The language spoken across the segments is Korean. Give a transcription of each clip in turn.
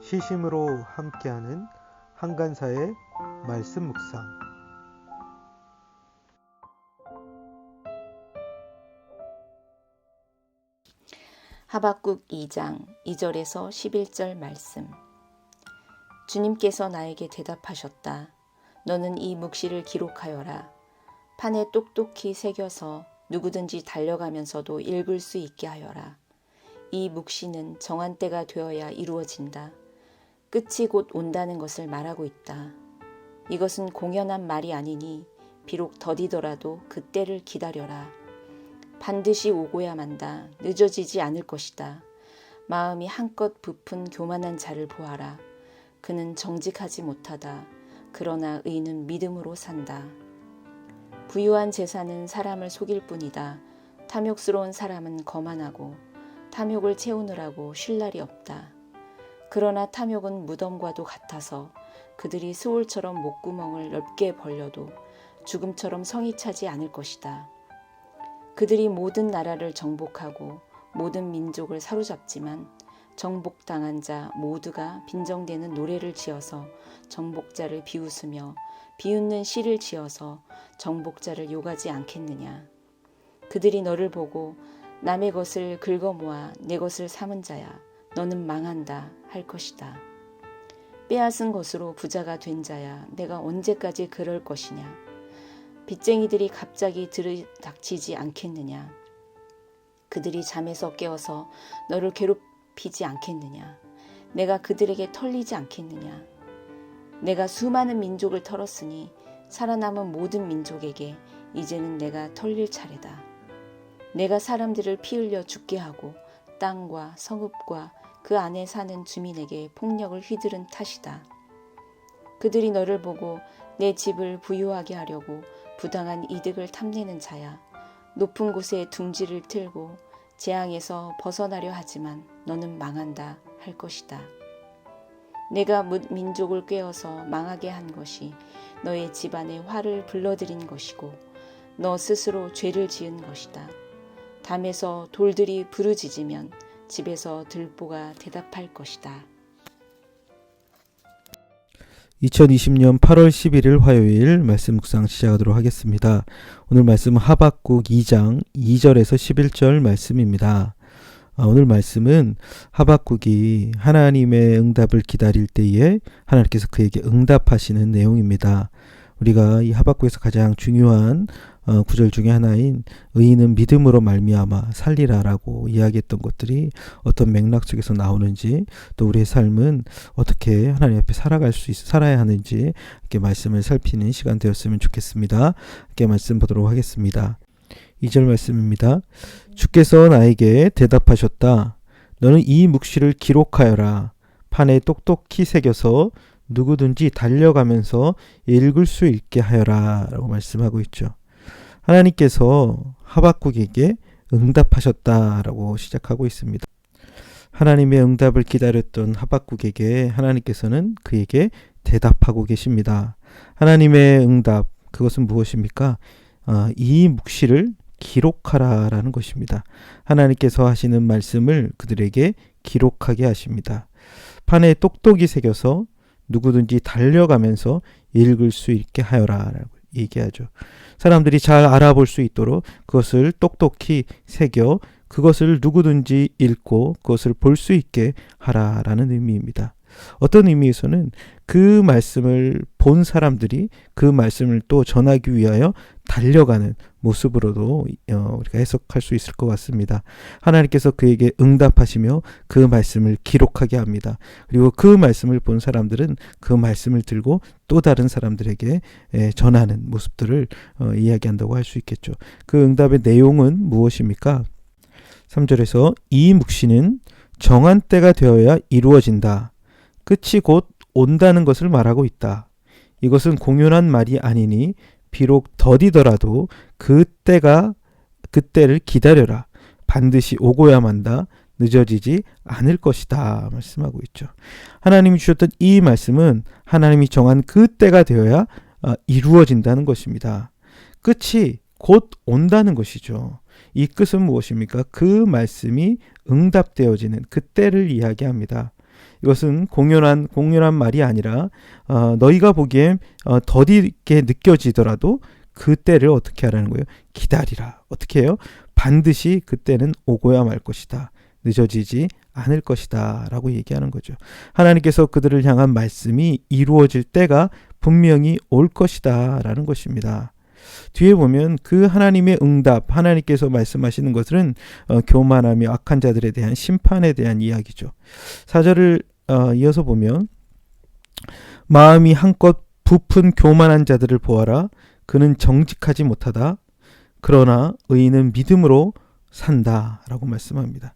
시심으로 함께하는 한간사의 말씀 묵상. 하박국 2장 2절에서 11절 말씀. 주님께서 나에게 대답하셨다. 너는 이 묵시를 기록하여라. 판에 똑똑히 새겨서 누구든지 달려가면서도 읽을 수 있게 하여라. 이 묵시는 정한 때가 되어야 이루어진다. 끝이 곧 온다는 것을 말하고 있다. 이것은 공연한 말이 아니니 비록 더디더라도 그 때를 기다려라. 반드시 오고야 만다. 늦어지지 않을 것이다. 마음이 한껏 부푼 교만한 자를 보아라. 그는 정직하지 못하다. 그러나 의인은 믿음으로 산다. 부유한 재산은 사람을 속일 뿐이다. 탐욕스러운 사람은 거만하고 탐욕을 채우느라고 쉴 날이 없다. 그러나 탐욕은 무덤과도 같아서 그들이 스올처럼 목구멍을 넓게 벌려도 죽음처럼 성이 차지 않을 것이다. 그들이 모든 나라를 정복하고 모든 민족을 사로잡지만 정복당한 자 모두가 빈정대는 노래를 지어서 정복자를 비웃으며 비웃는 시를 지어서 정복자를 욕하지 않겠느냐. 그들이 너를 보고 남의 것을 긁어모아 내 것을 삼은 자야 너는 망한다 할 것이다. 빼앗은 것으로 부자가 된 자야 내가 언제까지 그럴 것이냐. 빚쟁이들이 갑자기 들이닥치지 않겠느냐. 그들이 잠에서 깨어서 너를 괴롭히지 않겠느냐. 내가 그들에게 털리지 않겠느냐. 내가 수많은 민족을 털었으니 살아남은 모든 민족에게 이제는 내가 털릴 차례다. 내가 사람들을 피 흘려 죽게 하고 땅과 성읍과 그 안에 사는 주민에게 폭력을 휘두른 탓이다. 그들이 너를 보고 내 집을 부유하게 하려고 부당한 이득을 탐내는 자야. 높은 곳에 둥지를 틀고 재앙에서 벗어나려 하지만 너는 망한다 할 것이다. 내가 민족을 꿰어서 망하게 한 것이 너의 집안에 화를 불러들인 것이고 너 스스로 죄를 지은 것이다. 담에서 돌들이 부르짖으면 집에서 들보가 대답할 것이다. 2020년 8월 11일 화요일 말씀 묵상 시작하도록 하겠습니다. 오늘 말씀은 하박국 2장 2절에서 11절 말씀입니다. 오늘 말씀은 하박국이 하나님의 응답을 기다릴 때에 하나님께서 그에게 응답하시는 내용입니다. 우리가 이 하박국에서 가장 중요한 구절 중에 하나인 의인은 믿음으로 말미암아 살리라라고 이야기했던 것들이 어떤 맥락 속에서 나오는지, 또 우리의 삶은 어떻게 하나님 앞에 살아야 하는지 이렇게 말씀을 살피는 시간 되었으면 좋겠습니다. 이렇게 말씀 보도록 하겠습니다. 2절 말씀입니다. 주께서 나에게 대답하셨다. 너는 이 묵시를 기록하여라. 판에 똑똑히 새겨서 누구든지 달려가면서 읽을 수 있게 하여라 라고 말씀하고 있죠. 하나님께서 하박국에게 응답하셨다라고 시작하고 있습니다. 하나님의 응답을 기다렸던 하박국에게 하나님께서는 그에게 대답하고 계십니다. 하나님의 응답, 그것은 무엇입니까? 이 묵시를 기록하라라는 것입니다. 하나님께서 하시는 말씀을 그들에게 기록하게 하십니다. 판에 똑똑히 새겨서 누구든지 달려가면서 읽을 수 있게 하여라라고 얘기하죠. 사람들이 잘 알아볼 수 있도록 그것을 똑똑히 새겨 그것을 누구든지 읽고 그것을 볼 수 있게 하라라는 의미입니다. 어떤 의미에서는 그 말씀을 본 사람들이 그 말씀을 또 전하기 위하여 달려가는 모습으로도 우리가 해석할 수 있을 것 같습니다. 하나님께서 그에게 응답하시며 그 말씀을 기록하게 합니다. 그리고 그 말씀을 본 사람들은 그 말씀을 들고 또 다른 사람들에게 전하는 모습들을 이야기한다고 할 수 있겠죠. 그 응답의 내용은 무엇입니까? 3절에서 이 묵시는 정한 때가 되어야 이루어진다. 끝이 곧 온다는 것을 말하고 있다. 이것은 공연한 말이 아니니 비록 더디더라도 그때를 기다려라. 반드시 오고야 만다. 늦어지지 않을 것이다 말씀하고 있죠. 하나님이 주셨던 이 말씀은 하나님이 정한 그 때가 되어야 이루어진다는 것입니다. 끝이 곧 온다는 것이죠. 이 끝은 무엇입니까? 그 말씀이 응답되어지는 그 때를 이야기합니다. 이것은 공연한 말이 아니라 너희가 보기엔 더디게 느껴지더라도 그 때를 어떻게 하라는 거예요? 기다리라. 어떻게 해요? 반드시 그때는 오고야 말 것이다. 늦어지지 않을 것이다 라고 얘기하는 거죠. 하나님께서 그들을 향한 말씀이 이루어질 때가 분명히 올 것이다 라는 것입니다. 뒤에 보면 그 하나님의 응답, 하나님께서 말씀하시는 것은 교만하며 악한 자들에 대한 심판에 대한 이야기죠. 4절을 이어서 보면 마음이 한껏 부푼 교만한 자들을 보아라. 그는 정직하지 못하다. 그러나 의인은 믿음으로 산다 라고 말씀합니다.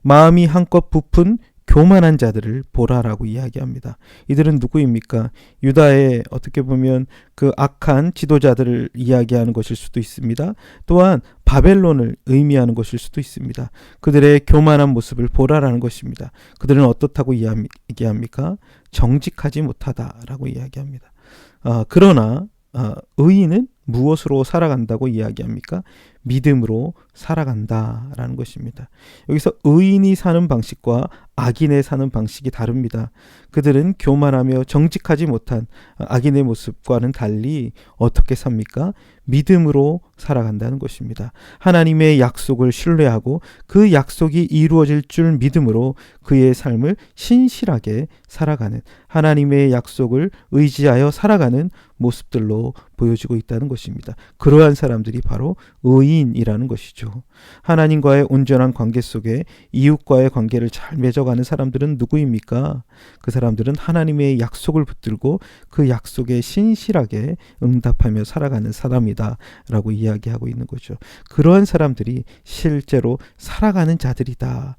마음이 한껏 부푼 교만한 자들을 보라라고 이야기합니다. 이들은 누구입니까? 유다의 어떻게 보면 그 악한 지도자들을 이야기하는 것일 수도 있습니다. 또한 바벨론을 의미하는 것일 수도 있습니다. 그들의 교만한 모습을 보라라는 것입니다. 그들은 어떻다고 이야기합니까? 정직하지 못하다라고 이야기합니다. 그러나 의인은 무엇으로 살아간다고 이야기합니까? 믿음으로 살아간다라는 것입니다. 여기서 의인이 사는 방식과 악인의 사는 방식이 다릅니다. 그들은 교만하며 정직하지 못한 악인의 모습과는 달리 어떻게 삽니까? 믿음으로 살아간다는 것입니다. 하나님의 약속을 신뢰하고 그 약속이 이루어질 줄 믿음으로 그의 삶을 신실하게 살아가는, 하나님의 약속을 의지하여 살아가는 모습들로 보여지고 있다는 것입니다. 그러한 사람들이 바로 의인이라는 것이죠. 하나님과의 온전한 관계 속에 이웃과의 관계를 잘 맺어가는 사람들은 누구입니까? 그 사람들은 하나님의 약속을 붙들고 그 약속에 신실하게 응답하며 살아가는 사람이다 라고 이야기하고 있는 거죠. 그러한 사람들이 실제로 살아가는 자들이다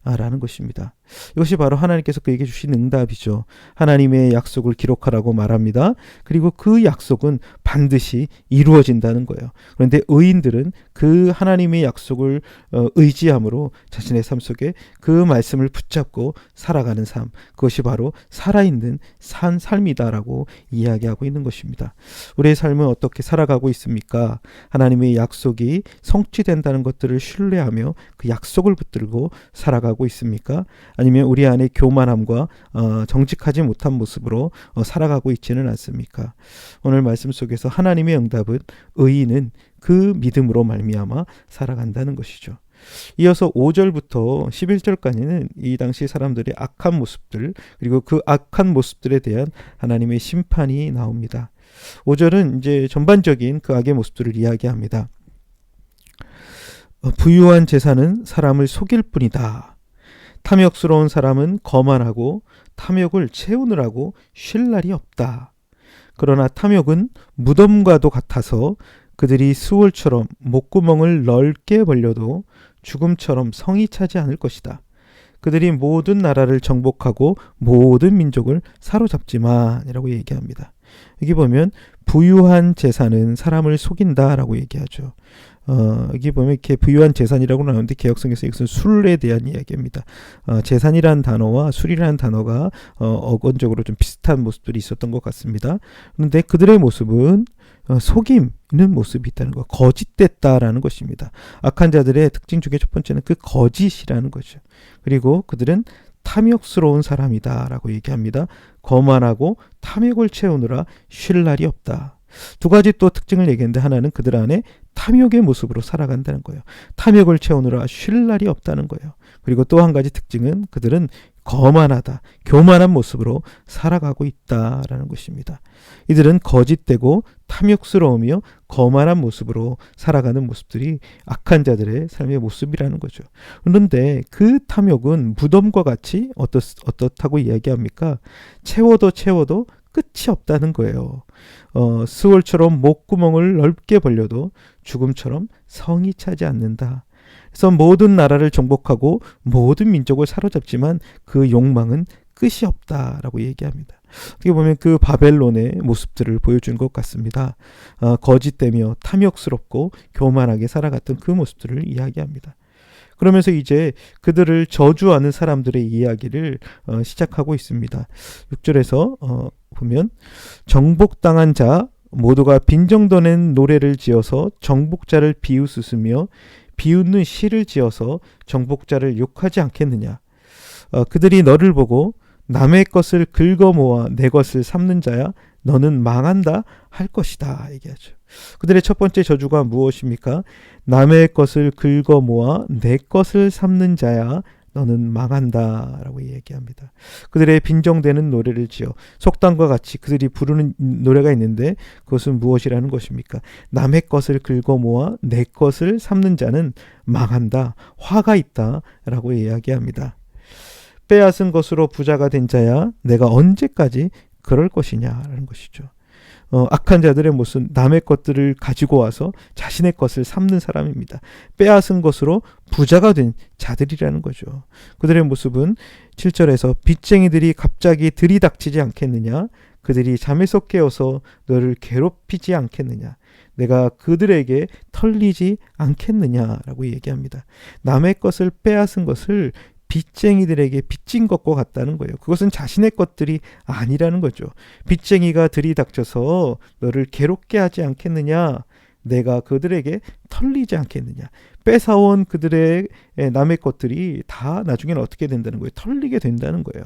라는 것입니다. 이것이 바로 하나님께서 그에게 주신 응답이죠. 하나님의 약속을 기록하라고 말합니다. 그리고 그 약속은 반드시 이루어진다는 거예요. 그런데 의인들은 그 하나님의 약속을 의지함으로 자신의 삶 속에 그 말씀을 붙잡고 살아가는 삶, 그것이 바로 살아있는 삶이다라고 이야기하고 있는 것입니다. 우리의 삶은 어떻게 살아가고 있습니까? 하나님의 약속이 성취된다는 것들을 신뢰하며 그 약속을 붙들고 살아가고 있습니까? 아니면 우리 안에 교만함과 정직하지 못한 모습으로 살아가고 있지는 않습니까? 오늘 말씀 속에서 하나님의 응답은 의인은 그 믿음으로 말미암아 살아간다는 것이죠. 이어서 5절부터 11절까지는 이 당시 사람들의 악한 모습들, 그리고 그 악한 모습들에 대한 하나님의 심판이 나옵니다. 5절은 이제 전반적인 그 악의 모습들을 이야기합니다. 부유한 재산은 사람을 속일 뿐이다. 탐욕스러운 사람은 거만하고 탐욕을 채우느라고 쉴 날이 없다. 그러나 탐욕은 무덤과도 같아서 그들이 수월처럼 목구멍을 넓게 벌려도 죽음처럼 성이 차지 않을 것이다. 그들이 모든 나라를 정복하고 모든 민족을 사로잡지만이라고 얘기합니다. 여기 보면 부유한 재산은 사람을 속인다라고 얘기하죠. 여기 보면 이렇게 부유한 재산이라고 나오는데 개역성에서 이것은 술에 대한 이야기입니다. 재산이라는 단어와 술이라는 단어가 어건적으로 좀 비슷한 모습들이 있었던 것 같습니다. 그런데 그들의 모습은 속임는 모습이 있다는 것, 거짓됐다라는 것입니다. 악한 자들의 특징 중에 첫 번째는 그 거짓이라는 거죠. 그리고 그들은 탐욕스러운 사람이다라고 얘기합니다. 거만하고 탐욕을 채우느라 쉴 날이 없다. 두 가지 또 특징을 얘기했는데, 하나는 그들 안에 탐욕의 모습으로 살아간다는 거예요. 탐욕을 채우느라 쉴 날이 없다는 거예요. 그리고 또 한 가지 특징은 그들은 거만하다, 교만한 모습으로 살아가고 있다라는 것입니다. 이들은 거짓되고 탐욕스러우며 거만한 모습으로 살아가는 모습들이 악한 자들의 삶의 모습이라는 거죠. 그런데 그 탐욕은 무덤과 같이 어떻다고 이야기합니까? 채워도 끝이 없다는 거예요. 스월처럼 목구멍을 넓게 벌려도 죽음처럼 성이 차지 않는다. 그래서 모든 나라를 정복하고 모든 민족을 사로잡지만 그 욕망은 끝이 없다라고 얘기합니다. 어떻게 보면 그 바벨론의 모습들을 보여준 것 같습니다. 거짓되며 탐욕스럽고 교만하게 살아갔던 그 모습들을 이야기합니다. 그러면서 이제 그들을 저주하는 사람들의 이야기를 시작하고 있습니다. 6절에서 보면 정복당한 자 모두가 빈정도낸 노래를 지어서 정복자를 비웃으며 비웃는 시를 지어서 정복자를 욕하지 않겠느냐. 그들이 너를 보고 남의 것을 긁어모아 내 것을 삼는 자야 너는 망한다 할 것이다 얘기하죠. 그들의 첫 번째 저주가 무엇입니까? 남의 것을 긁어모아 내 것을 삼는 자야 너는 망한다 라고 얘기합니다. 그들의 빈정대는 노래를 지어 속담과 같이 그들이 부르는 노래가 있는데 그것은 무엇이라는 것입니까? 남의 것을 긁어모아 내 것을 삼는 자는 망한다, 화가 있다 라고 이야기합니다. 빼앗은 것으로 부자가 된 자야 내가 언제까지 그럴 것이냐라는 것이죠. 악한 자들의 모습은 남의 것들을 가지고 와서 자신의 것을 삼는 사람입니다. 빼앗은 것으로 부자가 된 자들이라는 거죠. 그들의 모습은 7절에서 빚쟁이들이 갑자기 들이닥치지 않겠느냐? 그들이 잠에서 깨어서 너를 괴롭히지 않겠느냐? 내가 그들에게 털리지 않겠느냐라고 얘기합니다. 남의 것을 빼앗은 것을 빚쟁이들에게 빚진 것과 같다는 거예요. 그것은 자신의 것들이 아니라는 거죠. 빚쟁이가 들이닥쳐서 너를 괴롭게 하지 않겠느냐? 내가 그들에게 털리지 않겠느냐? 뺏어온 그들의 남의 것들이 다 나중에는 어떻게 된다는 거예요? 털리게 된다는 거예요.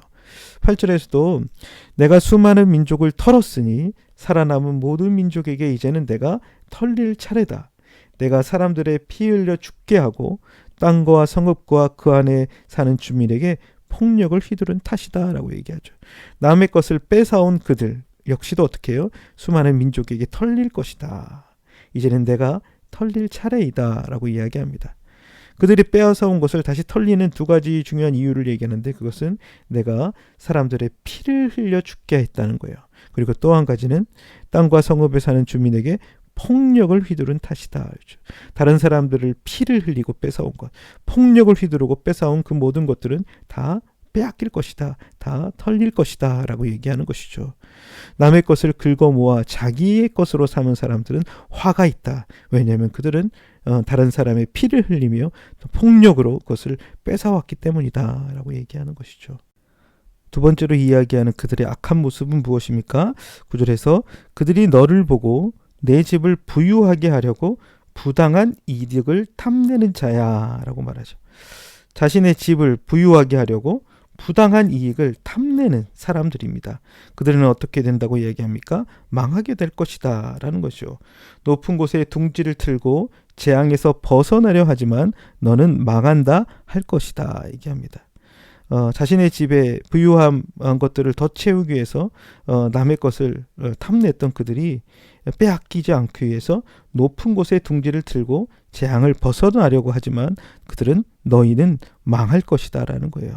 8절에서도 내가 수많은 민족을 털었으니 살아남은 모든 민족에게 이제는 내가 털릴 차례다. 내가 사람들의 피 흘려 죽게 하고 땅과 성읍과 그 안에 사는 주민에게 폭력을 휘두른 탓이다 라고 얘기하죠. 남의 것을 뺏어온 그들 역시도 어떻게 해요? 수많은 민족에게 털릴 것이다. 이제는 내가 털릴 차례이다 라고 이야기합니다. 그들이 빼앗아 온 것을 다시 털리는 두 가지 중요한 이유를 얘기하는데 그것은 내가 사람들의 피를 흘려 죽게 했다는 거예요. 그리고 또 한 가지는 땅과 성읍에 사는 주민에게 폭력을 휘두른 탓이다. 다른 사람들을 피를 흘리고 뺏어온 것, 폭력을 휘두르고 뺏어온 그 모든 것들은 다 빼앗길 것이다. 다 털릴 것이다. 라고 얘기하는 것이죠. 남의 것을 긁어모아 자기의 것으로 삼은 사람들은 화가 있다. 왜냐하면 그들은 다른 사람의 피를 흘리며 폭력으로 그것을 뺏어왔기 때문이다. 라고 얘기하는 것이죠. 두 번째로 이야기하는 그들의 악한 모습은 무엇입니까? 9절에서 그들이 너를 보고 내 집을 부유하게 하려고 부당한 이득을 탐내는 자야 라고 말하죠. 자신의 집을 부유하게 하려고 부당한 이익을 탐내는 사람들입니다. 그들은 어떻게 된다고 얘기합니까? 망하게 될 것이다 라는 것이죠. 높은 곳에 둥지를 틀고 재앙에서 벗어나려 하지만 너는 망한다 할 것이다 얘기합니다. 자신의 집에 부유한 것들을 더 채우기 위해서 남의 것을 탐냈던 그들이 빼앗기지 않기 위해서 높은 곳에 둥지를 틀고 재앙을 벗어나려고 하지만 그들은 너희는 망할 것이다 라는 거예요.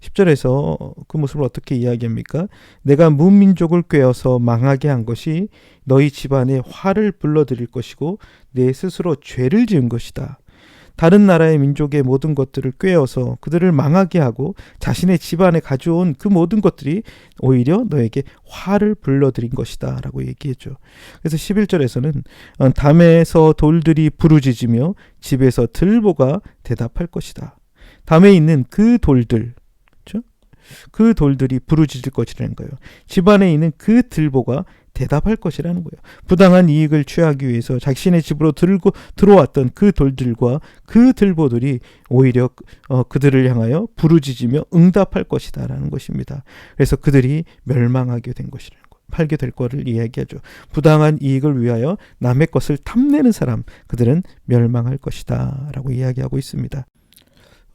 10절에서 그 모습을 어떻게 이야기합니까? 내가 문민족을 꿰어서 망하게 한 것이 너희 집안에 화를 불러들일 것이고 내 스스로 죄를 지은 것이다. 다른 나라의 민족의 모든 것들을 꿰어서 그들을 망하게 하고 자신의 집안에 가져온 그 모든 것들이 오히려 너에게 화를 불러들인 것이다 라고 얘기했죠. 그래서 11절에서는 담에서 돌들이 부르짖으며 집에서 들보가 대답할 것이다. 담에 있는 그 돌들, 그렇죠? 그 돌들이 부르짖을 것이라는 거예요. 집안에 있는 그 들보가 대답할 것이라는 거예요. 부당한 이익을 취하기 위해서 자신의 집으로 들어왔던 그 돌들과 그 들보들이 오히려 그들을 향하여 부르짖으며 응답할 것이다 라는 것입니다. 그래서 그들이 멸망하게 된 것이라는 거예요. 팔게 될 거를 이야기하죠. 부당한 이익을 위하여 남의 것을 탐내는 사람, 그들은 멸망할 것이다 라고 이야기하고 있습니다.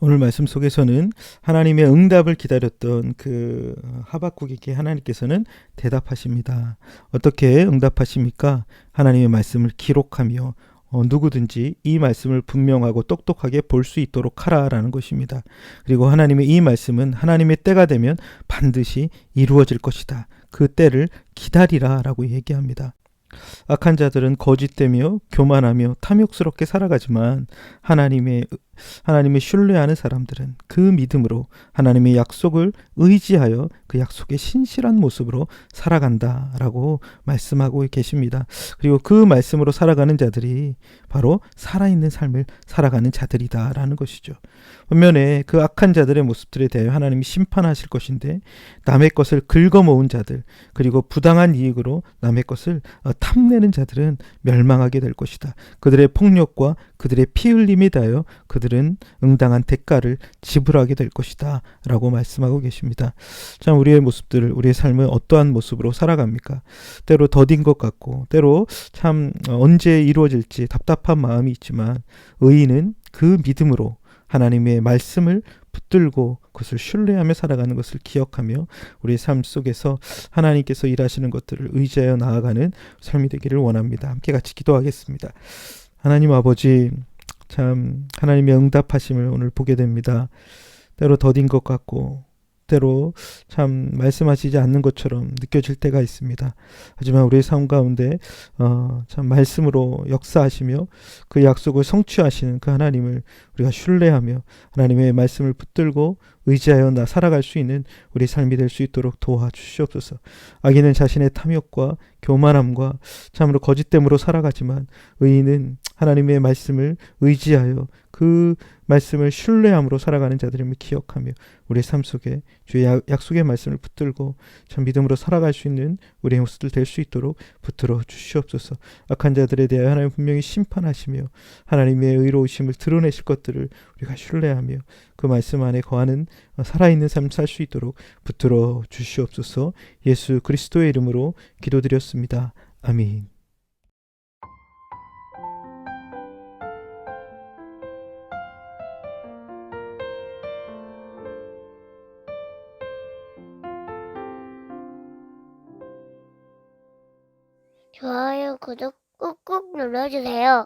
오늘 말씀 속에서는 하나님의 응답을 기다렸던 그 하박국에게 하나님께서는 대답하십니다. 어떻게 응답하십니까? 하나님의 말씀을 기록하며 누구든지 이 말씀을 분명하고 똑똑하게 볼 수 있도록 하라라는 것입니다. 그리고 하나님의 이 말씀은 하나님의 때가 되면 반드시 이루어질 것이다. 그 때를 기다리라 라고 얘기합니다. 악한 자들은 거짓되며 교만하며 탐욕스럽게 살아가지만 하나님의 신뢰하는 사람들은 그 믿음으로 하나님의 약속을 의지하여 그 약속의 신실한 모습으로 살아간다라고 말씀하고 계십니다. 그리고 그 말씀으로 살아가는 자들이 바로 살아있는 삶을 살아가는 자들이다라는 것이죠. 반면에 그 악한 자들의 모습들에 대하여 하나님이 심판하실 것인데 남의 것을 긁어모은 자들 그리고 부당한 이익으로 남의 것을 탐내는 자들은 멸망하게 될 것이다. 그들의 폭력과 그들의 피 흘림에 대하여 그들은 그들은 응당한 대가를 지불하게 될 것이다 라고 말씀하고 계십니다. 참 우리의 모습들을, 우리의 삶은 어떠한 모습으로 살아갑니까? 때로 더딘 것 같고 때로 참 언제 이루어질지 답답한 마음이 있지만 의인은 그 믿음으로 하나님의 말씀을 붙들고 그것을 신뢰하며 살아가는 것을 기억하며 우리의 삶 속에서 하나님께서 일하시는 것들을 의지하여 나아가는 삶이 되기를 원합니다. 함께 같이 기도하겠습니다. 하나님 아버지, 참 하나님의 응답하심을 오늘 보게 됩니다. 때로 더딘 것 같고 때로 참 말씀하시지 않는 것처럼 느껴질 때가 있습니다. 하지만 우리의 삶 가운데 참 말씀으로 역사하시며 그 약속을 성취하시는 그 하나님을 우리가 신뢰하며 하나님의 말씀을 붙들고 의지하여 살아갈 수 있는 우리 삶이 될 수 있도록 도와주시옵소서. 악인은 자신의 탐욕과 교만함과 참으로 거짓됨으로 살아가지만 의인은 하나님의 말씀을 의지하여 그 말씀을 신뢰함으로 살아가는 자들임을 기억하며 우리의 삶 속에 주의 약속의 말씀을 붙들고 참 믿음으로 살아갈 수 있는 우리의 모습들 될 수 있도록 붙들어 주시옵소서. 악한 자들에 대하여 하나님 분명히 심판하시며 하나님의 의로우심을 드러내실 것들을 우리가 신뢰하며 그 말씀 안에 거하는 살아있는 삶 살 수 있도록 붙들어 주시옵소서. 예수 그리스도의 이름으로 기도드렸습니다. 아멘. 좋아요, 구독 꾹꾹 눌러주세요.